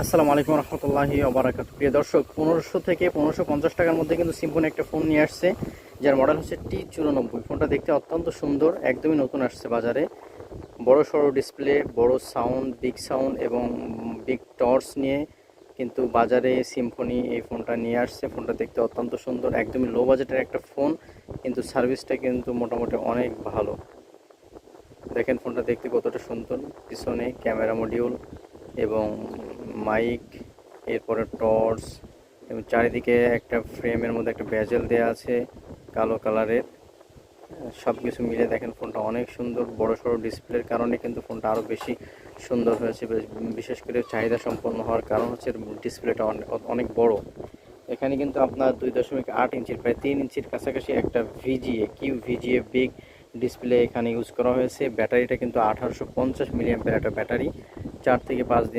আসসালামু আলাইকুম রহমতুল্লাহি ওবারাকাতু। প্রিয় দর্শক, 1500 থেকে 1550 টাকার মধ্যে কিন্তু সিম্ফনি একটা ফোন নিয়ে আসছে, যার মডেল হচ্ছে T94। ফোনটা দেখতে অত্যন্ত সুন্দর, একদমই নতুন আসছে বাজারে। বড় সড়ো ডিসপ্লে, বড় সাউন্ড, বিগ সাউন্ড এবং বিগ টর্চ নিয়ে কিন্তু বাজারে সিম্ফনি এই ফোনটা নিয়ে আসছে। ফোনটা দেখতে অত্যন্ত সুন্দর, একদমই লো বাজেটের একটা ফোন, কিন্তু সার্ভিসটা কিন্তু মোটামুটি অনেক ভালো। দেখেন ফোনটা দেখতে কতটা সুন্দর, পিছনে ক্যামেরা মডিউল এবং মাইক, এরপরে টর্চ এবং চারিদিকে একটা ফ্রেমের মধ্যে একটা বেজেল দেওয়া আছে কালো কালারের। সব কিছু মিলে দেখেন ফোনটা অনেক সুন্দর। বড় সড়ো ডিসপ্লের কারণে কিন্তু ফোনটা আরও বেশি সুন্দর হয়েছে। বিশেষ করে চাহিদা সম্পন্ন হওয়ার কারণ হচ্ছে ডিসপ্লেটা অনেক বড়। এখানে কিন্তু আপনার 2.8 ইঞ্চির, প্রায় 3 ইঞ্চির কাছাকাছি একটা ভিজিএ বিগ ডিসপ্লে এখানে ইউজ করা হয়েছে। ব্যাটারিটা কিন্তু 1850 মিলিঅ্যাম্পিয়ার একটা ব্যাটারি, 4 থেকে 5 দিন